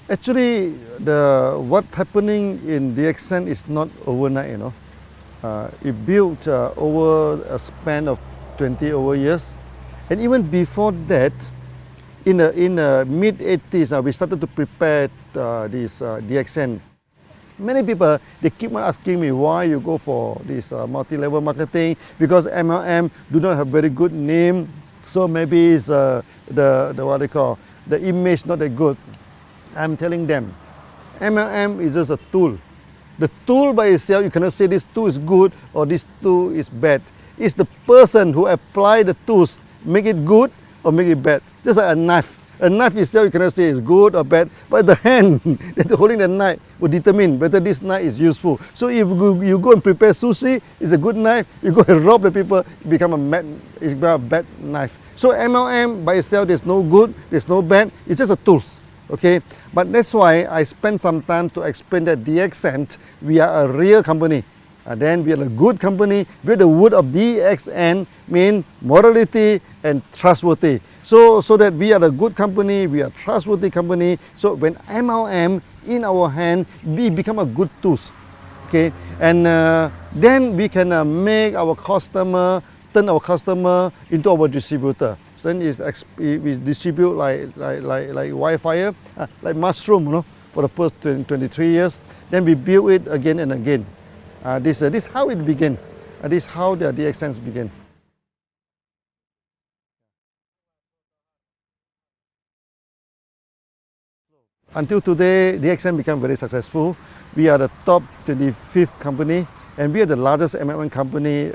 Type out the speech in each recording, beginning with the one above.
Actually, what's happening in DXN is not overnight, you know. It built over a span of 20 over years. And even before that, in the mid 80s, we started to prepare this DXN. Many people, they keep on asking me why you go for this multi-level marketing, because MLM do not have very good name, so maybe it's the what they call, the image not that good. I'm telling them, MLM is just a tool. The tool by itself, you cannot say this tool is good or this tool is bad. It's the person who apply the tools, make it good or make it bad. Just like a knife. A knife itself, you cannot say it's good or bad, but the hand that holding the knife will determine whether this knife is useful. So if you go and prepare sushi, it's a good knife. You go and rob the people, it become a bad knife. So MLM by itself, there's no good, there's no bad. It's just a tools. Okay, but that's why I spent some time to explain that DXN, we are a real company. Then we are a good company. With the word of DXN mean morality and trustworthy. So that we are a good company, we are a trustworthy company. So when MLM in our hand, we become a good tools. Okay, and then we can make our customer, turn our customer into our distributor. Then we distribute like wildfire, like mushroom, you know, for the first 23 years. Then we build it again and again. This is how it began. This is how the DXNs began. Until today, DXN became very successful. We are the top 25th company, and we are the largest MLM company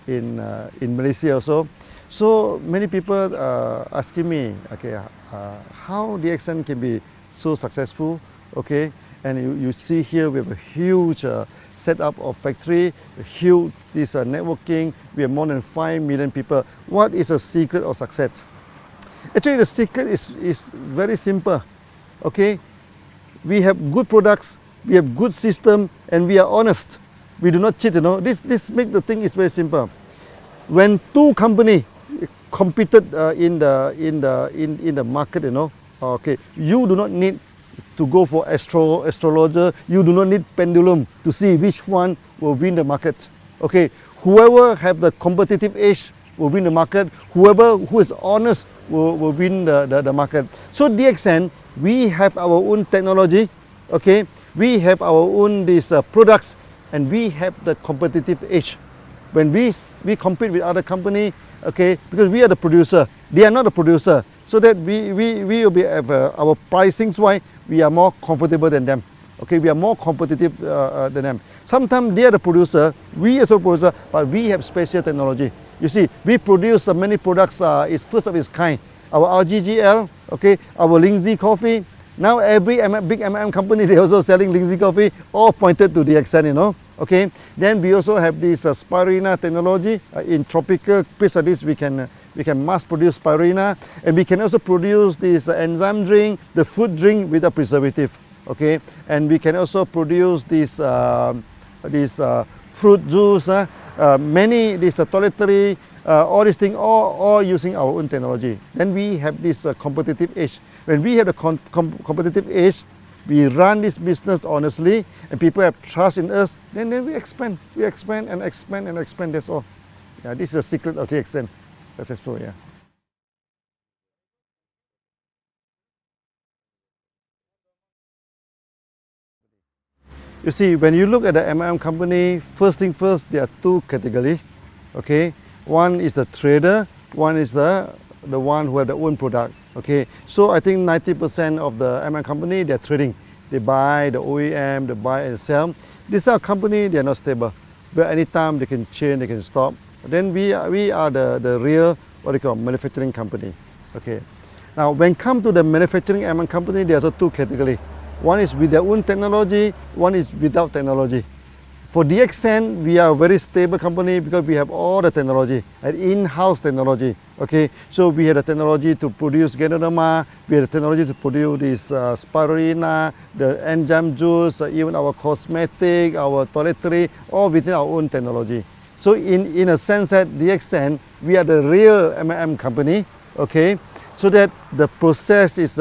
in Malaysia also. So many people asking me, okay, how DXN can be so successful, okay? And you see here we have a huge setup of factory, a huge networking. We have more than 5 million people. What is the secret of success? Actually, the secret is very simple, okay? We have good products, we have good system, and we are honest. We do not cheat, you know. This makes the thing is very simple. When two companies competed in the market, you know, okay, you do not need to go for astrologer, you do not need pendulum to see which one will win the market. Okay, whoever have the competitive edge will win the market, whoever who is honest will win the market. So DXN, we have our own technology, okay, we have our own products, and we have the competitive edge. When we compete with other company, okay, because we are the producer, they are not the producer, so that we will be our pricings wise, we are more comfortable than them. Okay, we are more competitive than them. Sometimes they are the producer, we are the producer, but we have special technology. You see, we produce many products, is first of its kind. Our RGGL, okay, our Lindsay coffee. Now every big MLM company, they also selling Lindsay coffee, all pointed to DXN, you know. Okay, then we also have this spirulina technology. In tropical place like this, we can mass produce spirulina, and we can also produce this enzyme drink, the food drink with a preservative. Okay, and we can also produce this fruit juice, many toiletry, all these things, all using our own technology. Then we have this competitive edge. When we have a competitive edge, we run this business honestly, and people have trust in us, then we expand. We expand and expand and expand, that's all. Yeah, this is the secret of DXN. Successful, yeah. You see, when you look at the MLM company, first thing first, there are two categories, okay? One is the trader, one is the one who have their own product. Okay, so I think 90% of the MLM company, they're trading. They buy the OEM, they buy and sell. These are company, they are not stable. But anytime they can change, they can stop. Then we are the real, what they call, manufacturing company. Okay. Now, when it comes to the manufacturing MLM company, there's also two categories. One is with their own technology, one is without technology. For DXN, we are a very stable company because we have all the technology, an in-house technology. Okay, so we have the technology to produce Ganoderma, we have the technology to produce this spirulina, the enzyme juice, even our cosmetic, our toiletry, all within our own technology. So in a sense that DXN, we are the real MLM company. Okay, so that the process is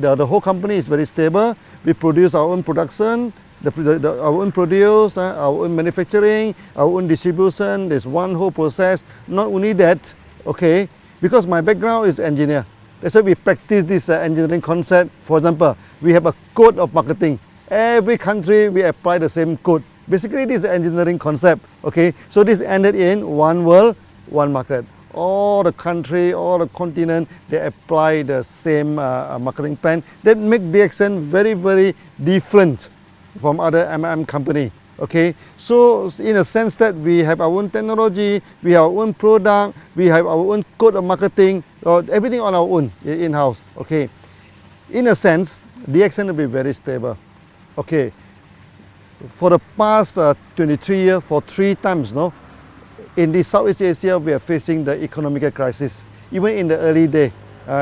the whole company is very stable. We produce our own production, our own produce, our own manufacturing, our own distribution. There's one whole process. Not only that, okay, because my background is engineer. That's why we practice this engineering concept. For example, we have a code of marketing. Every country we apply the same code. Basically, this is engineering concept. Okay, so this ended in one world, one market. All the country, all the continent, they apply the same marketing plan. That make DXN very, very different from other MLM company. Okay, so in a sense that we have our own technology, we have our own product, we have our own code of marketing, everything on our own in-house. Okay, in a sense, DXN will be very stable. Okay, for the past 23 years, for 3 times, no, in the Southeast Asia, we are facing the economic crisis. Even in the early day,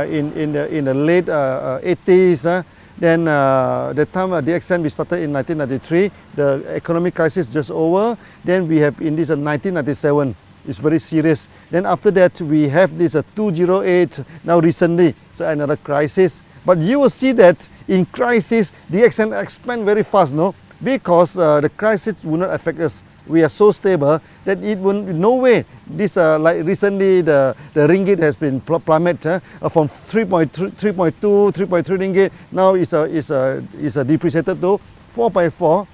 in the late 80s, then the time DXN we started in 1993, the economic crisis just over. Then we have in this 1997, it's very serious. Then after that we have this 2008. Now recently, so another crisis. But you will see that in crisis, DXN expand very fast, no, because the crisis will not affect us. We are so stable that it will no way. This like recently the ringgit has been plummeted from 3.2, 3.3 ringgit. Now is depreciated to 4.4,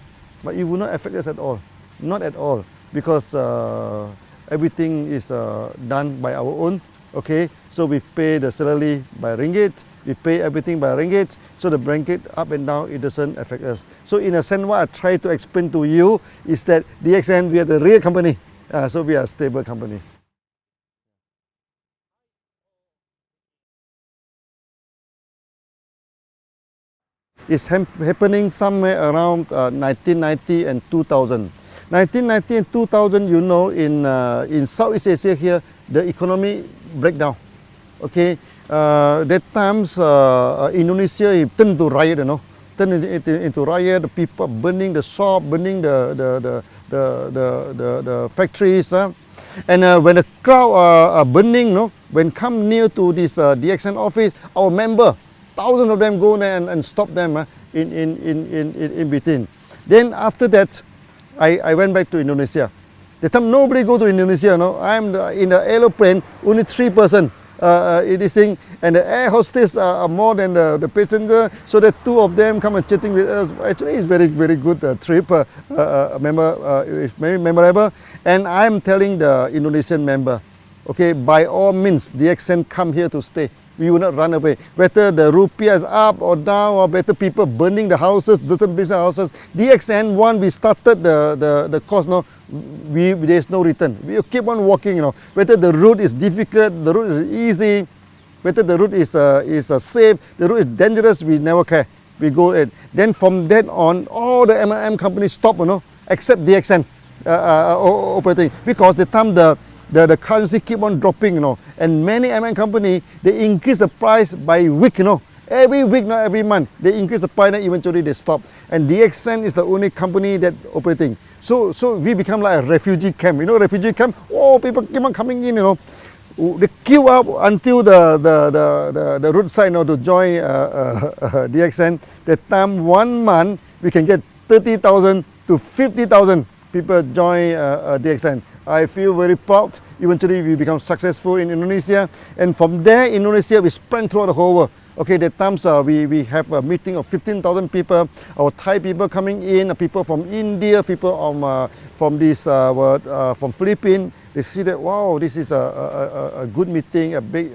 but it will not affect us at all, not at all, because everything is done by our own. Okay, so we pay the salary by ringgit, we pay everything by ringgit. So the blanket up and down, it doesn't affect us. So in a sense, what I try to explain to you is that DXN, we are the real company. So we are a stable company. It's happening somewhere around 1990 and 2000. 1990 and 2000, you know, in Southeast Asia here, the economy breakdown. Okay. That times Indonesia turned to riot, you know, turned into riot. The people burning the shop, burning the factories, and when the crowd are burning, no, when come near to this DXN office, our member, thousands of them go there and stop them in between. Then after that, I went back to Indonesia. The time nobody go to Indonesia, no, I'm in the aeroplane, only 3 persons. In this thing, and the air hostess are more than the passenger, so the 2 of them come and chatting with us. Actually, it's very, very good trip, it's very memorable. And I'm telling the Indonesian member, okay, by all means, DXN come here to stay. We will not run away. Whether the rupiah is up or down, or better people burning the houses, different business houses. DXN, one, we started the course, no, there's no return. We keep on walking, you know. Whether the route is difficult, the route is easy, whether the route is safe, the route is dangerous, we never care. We go ahead. Then from that on, all the MLM companies stop, you know, except DXN operating, because the time the currency keep on dropping, you know, and many MLM company, they increase the price by week, you know. Every week, not every month, they increase the price and eventually they stop. And DXN is the only company that operating. So we become like a refugee camp, you know, refugee camp. Oh, people keep on coming in, you know. They queue up until the roadside, you know, to join DXN. That time, 1 month, we can get 30,000 to 50,000 people join DXN. I feel very proud. Eventually, we become successful in Indonesia, and from there, Indonesia, we spread throughout the whole world. Okay, that times we have a meeting of 15,000 people. Our Thai people coming in, people from India, people from Philippines. They see that, wow, this is a good meeting, a big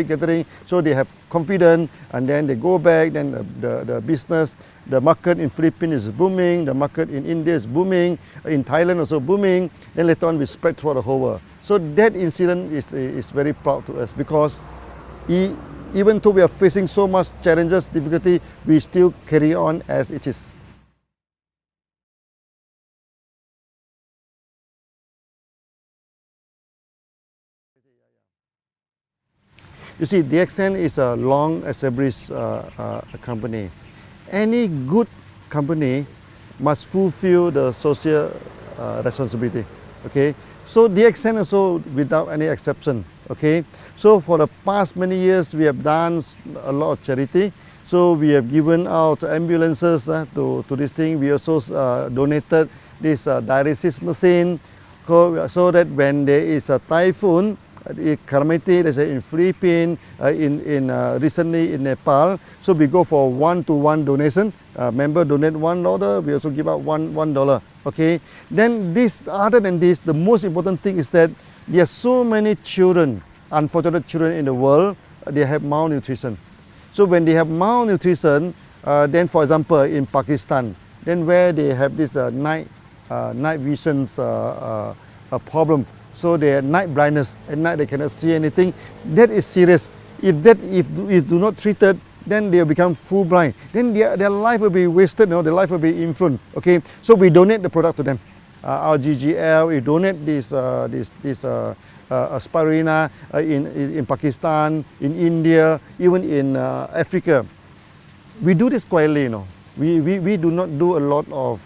gathering. So they have confidence, and then they go back. Then the business, the market in Philippines is booming. The market in India is booming. In Thailand also booming. Then later on, we spread throughout the whole world. So that incident is very proud to us, because even though we are facing so much challenges, difficulty, we still carry on as it is. You see, DXN is a long established company. Any good company must fulfill the social responsibility. Okay, so DXN also without any exception. Okay, so for the past many years we have done a lot of charity. So we have given out ambulances to this thing. We also donated this dialysis machine so that when there is a typhoon, calamity, let's say in Philippines, recently in Nepal, so we go for one-to-one donation. Member donate $1, we also give out $1. Okay. Then this, other than this, the most important thing is that there are so many children, unfortunate children in the world, they have malnutrition. So when they have malnutrition, then for example in Pakistan, then where they have this night visions problem, so they have night blindness, at night they cannot see anything. That is serious. If do not treated, then they will become full blind. Then their life will be wasted. Their life will be influenced. Okay, so we donate the product to them. Our GGL, we donate this spirulina in Pakistan, in India, even in Africa. We do this quietly, We do not do a lot of,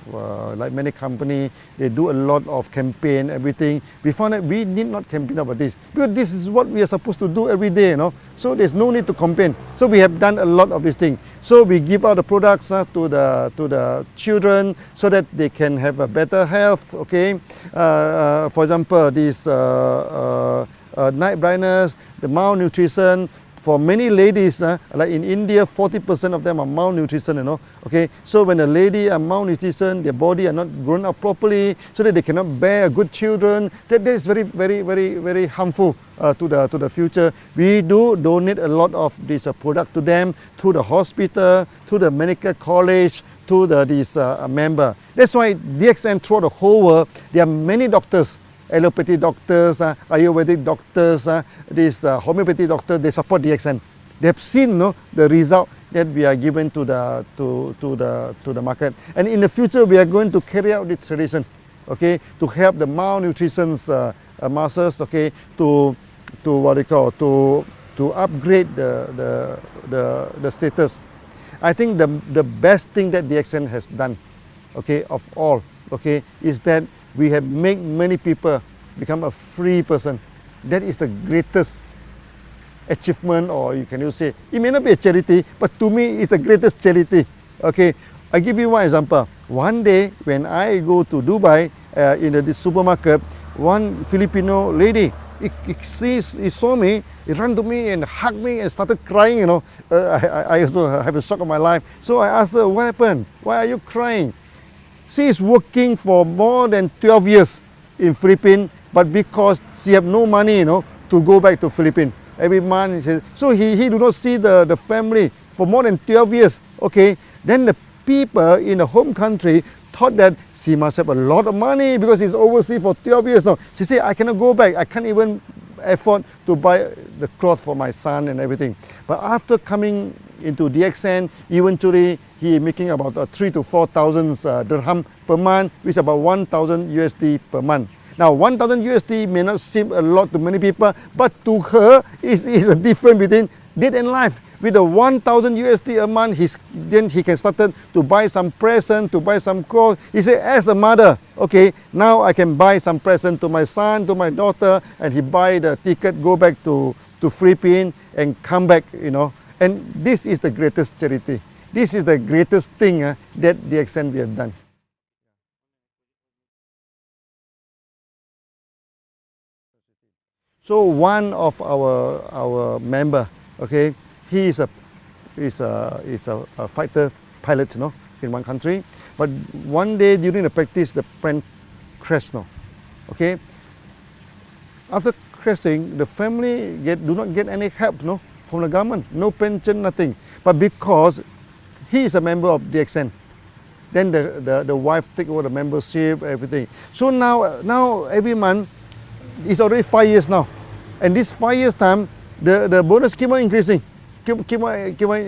like many companies, they do a lot of campaign, everything. We found that we need not campaign about this, because this is what we are supposed to do every day, So there's no need to campaign. So we have done a lot of this thing. So we give out the products to the children so that they can have a better health, okay? For example, this night blindness, the malnutrition. For many ladies, like in India, 40% of them are malnutrition, Okay, so when a lady are malnutrition, their body are not grown up properly, so that they cannot bear good children. That is very, very, very, very harmful to the future. We do donate a lot of this product to them, to the hospital, to the medical college, to this member. That's why DXN throughout the whole world, there are many doctors. Allopathy doctors, Ayurvedic doctors, this homeopathy doctor, they support DXN. They have seen the result that we are given to the market. And in the future, we are going to carry out this tradition, okay, to help the malnutrition masses, okay, to what they call to upgrade the status. I think the best thing that DXN has done, okay, of all, okay, is that we have made many people become a free person. That is the greatest achievement, or you can say, it may not be a charity, but to me it's the greatest charity. Okay, I give you one example. One day when I go to Dubai, in the supermarket, one Filipino lady, he saw me, he ran to me and hugged me and started crying, I also have a shock of my life. So I asked her, what happened? Why are you crying? She is working for more than 12 years in Philippines, but because she have no money, to go back to Philippines every month. So he do not see the family for more than 12 years. Okay, then the people in the home country thought that she must have a lot of money because she's overseas for 12 years now. She said, I cannot go back. I can't even afford to buy the cloth for my son and everything. But after coming into DXN, eventually he making about 3,000 to 4,000 dirham per month, which is about 1,000 USD per month. Now 1,000 USD may not seem a lot to many people, but to her is a difference between death and life. With the 1,000 USD a month, then he can start to buy some present, to buy some clothes. He said, as a mother, okay, now I can buy some present to my son, to my daughter, and he buy the ticket, go back to Philippines and come back, And this is the greatest charity. This is the greatest thing that DXN we have done. So one of our member, okay, he is a fighter pilot, in one country. But one day during the practice, the plane crashed, okay. After crashing, the family do not get any help, from the government, no pension, nothing. But because he is a member of DXN, then the wife take over the membership, everything. So now every month, it's already 5 years now, and this 5 years time, the bonus keep on increasing, keep on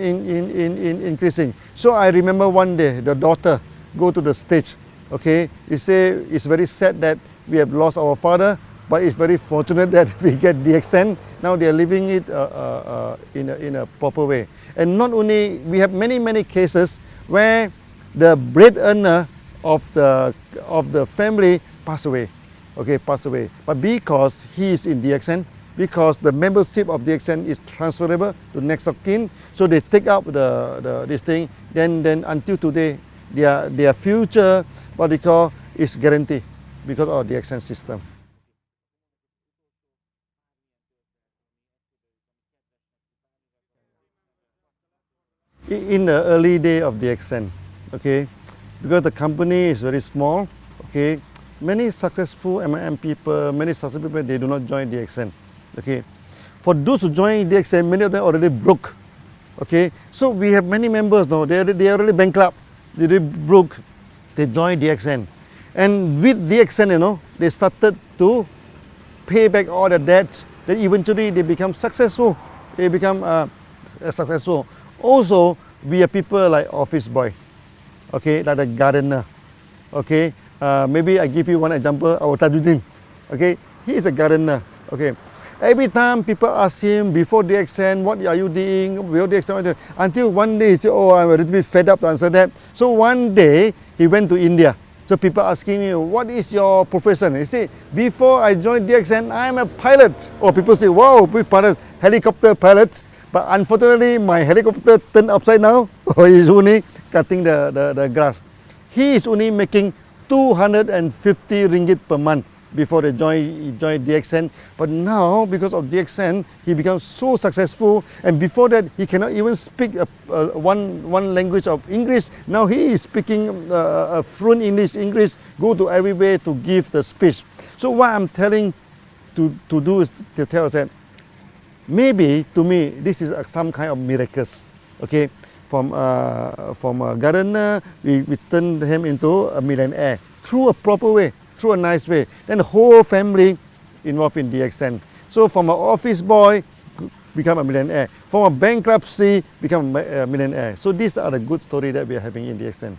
increasing. So I remember one day the daughter go to the stage, okay. He say it's very sad that we have lost our father, but it's very fortunate that we get DXN. Now they are living it in a proper way. And not only, we have many cases where the breadwinner of the family pass away, okay, pass away. But because he is in DXN, because the membership of DXN is transferable to next of kin. So they take up this thing. Then until today, their future, what they call, is guaranteed because of DXN system. In the early day of DXN, okay, because the company is very small, okay, many successful MLM people, many successful people, they do not join DXN, okay. For those who join DXN, many of them already broke, okay. So we have many members now, they are already bankrupt, they already broke, they joined DXN. And with DXN, you know, they started to pay back all the debts, then eventually they become successful, they become successful. Also, we are people like office boy, okay, like the gardener, okay. Maybe I give you one example, our Tajuddin, okay, he is a gardener, okay. Every time people ask him before DXN, what are you doing, before DXN, what are you doing? Until one day he said, oh, I'm a little bit fed up to answer that. So one day, he went to India. So people asking me, what is your profession? He said, before I joined DXN, I'm a pilot. Or people say, wow, big pilot, helicopter pilot. But unfortunately, my helicopter turned upside down, or he's only cutting the grass. He is only making 250 ringgit per month before he joined DXN. But now, because of DXN, he becomes so successful. And before that, he cannot even speak one language of English. Now he is speaking fluent English, go to everywhere to give the speech. So what I'm telling to do is to tell us that maybe, to me, this is some kind of miracles, okay? From a gardener, we turned him into a millionaire through a proper way, through a nice way. Then the whole family involved in DXN. So from an office boy, become a millionaire. From a bankruptcy, become a millionaire. So these are the good stories that we are having in DXN.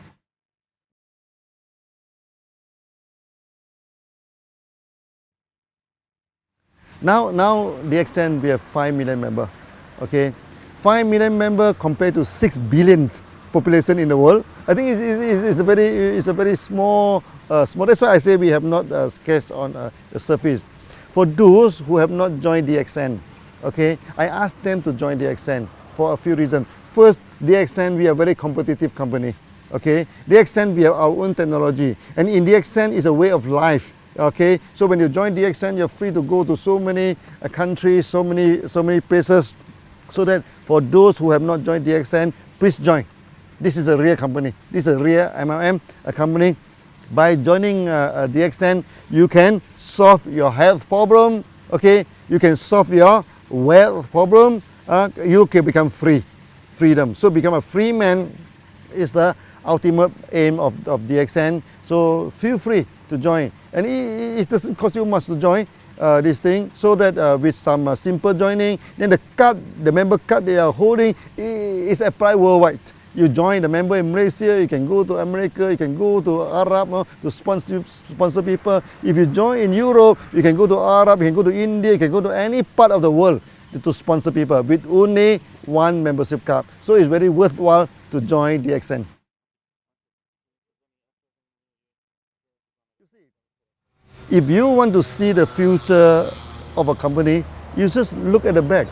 Now DXN, we have 5 million members, okay? 5 million members compared to 6 billion population in the world. I think it's a very small, that's why I say we have not sketched on the surface. For those who have not joined DXN, okay, I asked them to join DXN for a few reasons. First, DXN, we are a very competitive company, okay? DXN, we have our own technology, and in DXN is a way of life. Okay, so when you join DXN, you're free to go to so many countries, so many places. So that for those who have not joined DXN, please join. This is a real company. This is a real MLM company. By joining DXN, you can solve your health problem. Okay, you can solve your wealth problem. You can become freedom. So become a free man is the ultimate aim of DXN. So feel free to join, and it doesn't cost you much to join this thing, so that with some simple joining, then the member card they are holding is applied worldwide. You join the member in Malaysia, you can go to America, you can go to Arab to sponsor people. If you join in Europe, you can go to Arab, you can go to India, you can go to any part of the world to sponsor people with only one membership card. So it's very worthwhile to join DXN. If you want to see the future of a company, you just look at the back,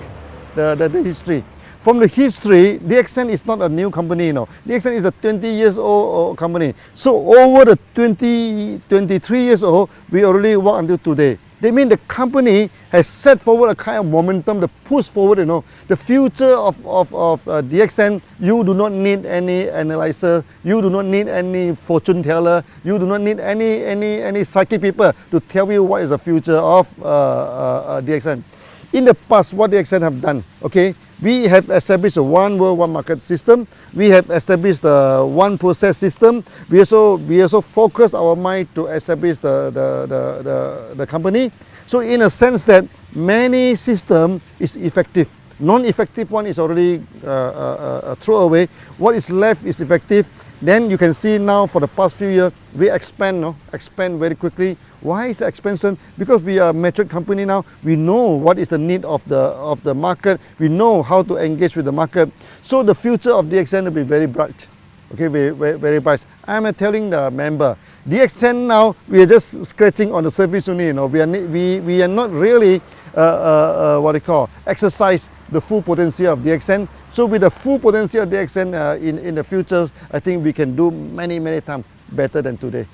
the history. From the history, DXN is not a new company, DXN is a 20 years old company. So over the 23 years old, we already work until today. They mean the company has set forward a kind of momentum, the push forward, the future of DXN. You do not need any analyzer, you do not need any fortune teller, you do not need any psychic people to tell you what is the future of DXN. In the past, what DXN have done, okay, we have established a one world, one market system. We have established a one process system. We also focus our mind to establish the company. So in a sense that many system is effective. Non-effective one is already thrown away. What is left is effective. Then you can see now for the past few years, we expand very quickly. Why is the expansion? Because we are a mature company now. We know what is the need of the market. We know how to engage with the market. So the future of DXN will be very bright. Okay, very bright. I'm telling the member, DXN now, we are just scratching on the surface only. We are not really exercise the full potential of DXN. So with the full potential of DXN in the future, I think we can do many times better than today.